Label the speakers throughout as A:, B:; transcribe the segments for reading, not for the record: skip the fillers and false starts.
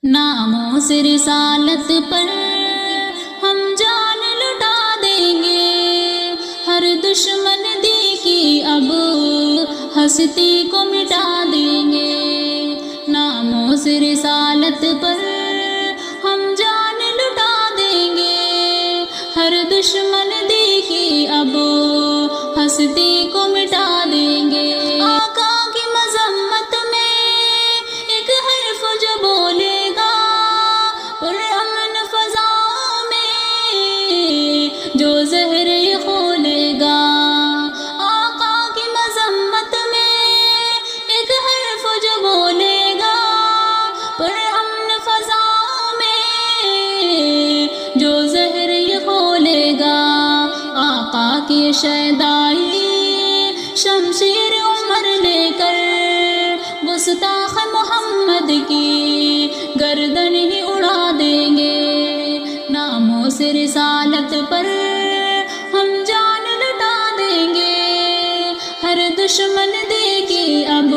A: ناموں سے رسالت پر ہم جان لٹا دیں گے، ہر دشمن دی کی اب ہستی کو مٹا دیں گے۔ ناموں سے رسالت پر ہم جان لٹا دیں گے، ہر دشمن دی کی اب ہستی کو مٹا دیں گے۔ آقا کی مذمت میں ایک حرف جو بولے گا، پرامن فضاؤں میں جو زہر کھولے گا۔ آقا کی مذمت میں ایک حرف جو بولے گا، پرامن فضاؤں میں جو زہر کھولے گا۔ آقا کی شیدائی شمشیر عمر لے کر گستاخ محمد کی گردن ہی اڑا دیں گے۔ ناموں سے رسالت پر ہم جان لٹا دیں گے، ہر دشمن دیکھی اب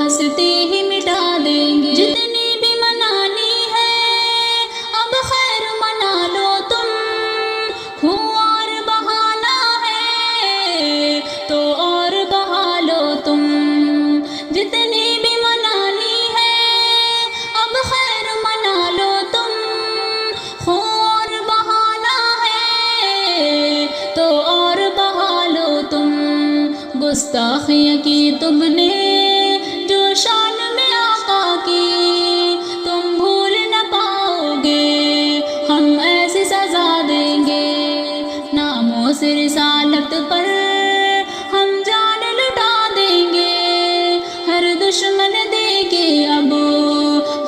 A: ہستی ہی مٹا دیں گے۔ جتنی بھی منانی ہے اب خیر منا لو تم، خون اور بہانا ہے تو اور بہا لو تم۔ جتنی بھی منانی ہے اب خیر منا لو تم، خون اور بہانا ہے تو اور بہا لو تم۔ گستاخیاں کی تم نے جو شان میں آقا کی، تم بھول نہ پاؤ گے، ہم ایسی سزا دیں گے۔ ناموں سے رسالت پر ہم جان لٹا دیں گے، ہر دشمن دیکھے اب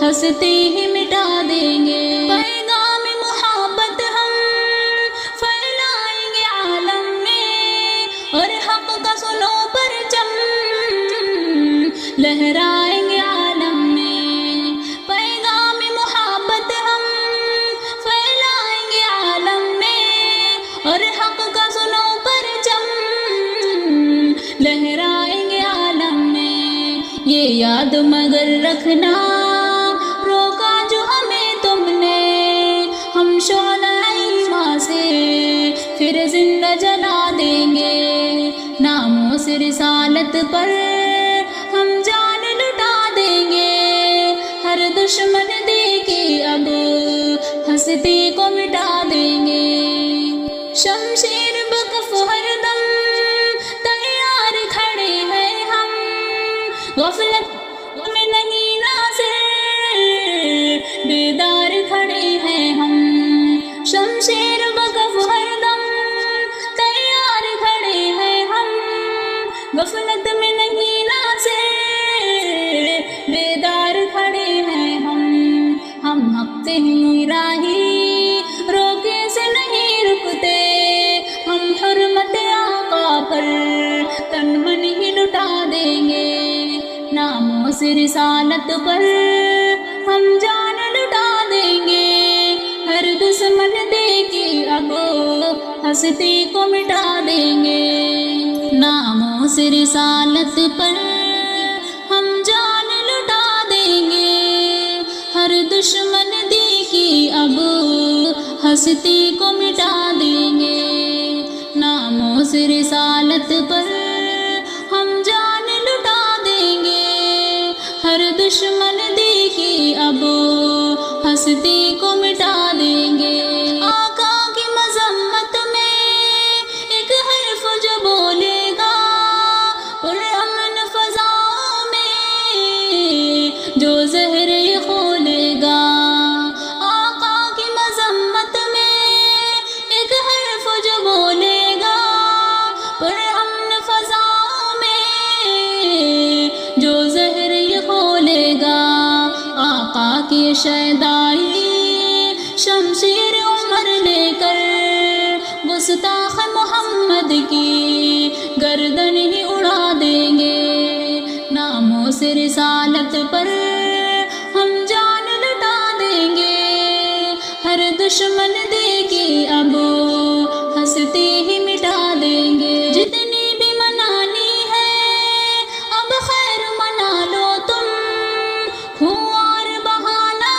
A: ہستی ہی مٹا دیں گے۔ پیغام محبت ہم پھیلائیں گے عالم میں، اور حق کا سنو پرچم لہرائیں گے عالم میں۔ پیغام محبت ہم پھیلائیں گے عالم میں، اور حق کا سنو پرچم لہرائیں گے عالم میں۔ یہ یاد مگر رکھنا روکا جو ہمیں تم نے، ہم شعلہ ایمان سے پھر زندہ جلا دیں گے۔ ناموں سے رسالت پر ہم جان لٹا دیں گے، ہر دشمن دیکھی اب ہستی کو مٹا دیں گے۔ شمشیر بکف ہر دم تیار کھڑے ہیں ہم، غفلت میں نہیں ناصر بیدار کھڑے ہیں ہم۔ شمشیر بکف ہر دم تیار کھڑے ہیں ہم، غفلت میں نہیں ناصر بیدار کھڑے ہیں ہم۔ ہم حق ہی راہی روکے سے نہیں رکتے، ہم حرمت آقا پر تن من ہی لٹا دیں گے۔ ناموں سے رسالت پر ہم جان لٹا دیں گے، ہر دشمن دیکھی اب ہستی کو مٹا دیں گے۔ ناموں سے رسالت پر ہم جان لٹا دیں گے، ہر دشمن دیکھی اب ہستی کو مٹا دیں گے۔ ناموں سے رسالت پر ہم جان لٹا دیں گے، ہر دشمن دیکھی اب ہستی کو مٹا دیں گے۔ آقا کی مذمت میں ایک حرف جو بولے گا، پرامن فضاؤں میں جو زہر کھولے گا۔ آقا کی مذمت میں ایک حرف جو بولے گا، پرامن فضاؤں میں جو زہر کھولے گا۔ آقا کی شیدائی شمشیر عمر لے کر گستاخ محمد کی گردن ہی اڑا دیں گے۔ ناموں سے رسالت پر ہم جان لٹا دیں گے، ہر دشمن دیکھی اب ہستی ہی مٹا دیں گے۔ جتنی بھی منانی ہے اب خیر منا لو تم، خون اور بہانا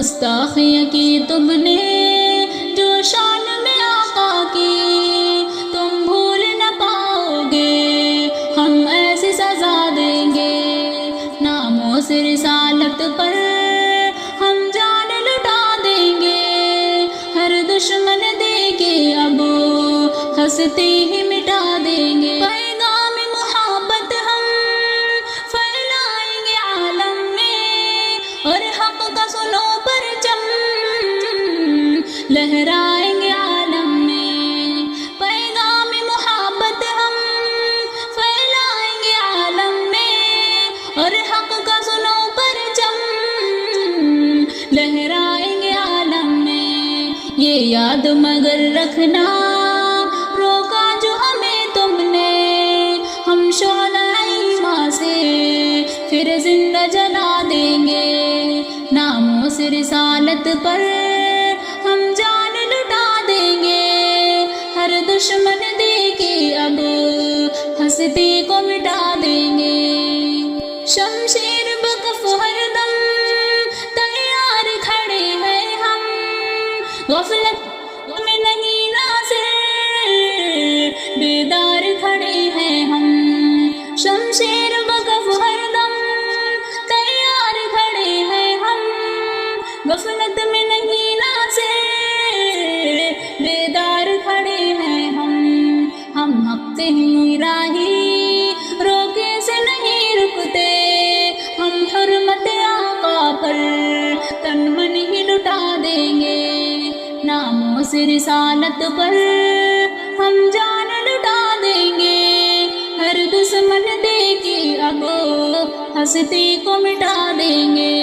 A: گستاخیاں کی تم نے جو شان میں آقا کی، تم بھول نہ پاؤ گے، ہم ایسی سزا دیں گے۔ ناموس رسالت پر ہم جان لٹا دیں گے، ہر دشمن دے کے اب ہستی ہی مٹا دیں گے۔ پیغام محبت ہم پھیلائیں گے عالم میں، اور حق کا سنو پرچم لہرائیں گے عالم میں۔ پیغام محبت ہم پھیلائیں گے عالم میں، اور حق کا سنو پرچم لہرائیں گے عالم میں۔ یہ یاد مگر رکھنا روکا جو ہمیں تم نے، ہم شعلہ ایمان سے پھر زندہ جلا دیں گے۔ ناموس رسالت پر ہم جان لٹا دیں گے، ہر دشمن دے کے اب ہستی کو مٹا دیں گے۔ شمشیر بکف ہر دم تیار کھڑے ہیں ہم، غفلت میں نہیں ناصر بیدار کھڑے ہیں ہم۔ شمشیر بکف ہر دم تیار کھڑے ہیں ہم، غفلت میں نہیں ناصر بیدار کھڑے ہیں ہم۔ ہم حق پہ ہی راہی روکے سے نہیں رکتے، ہم حرمت آقا پر تن من ہی لٹا دیں گے۔ ناموس رسالت پر ہم جان لٹا دیں گے، ہر دشمن دے کے اب ہستی کو مٹا دیں گے۔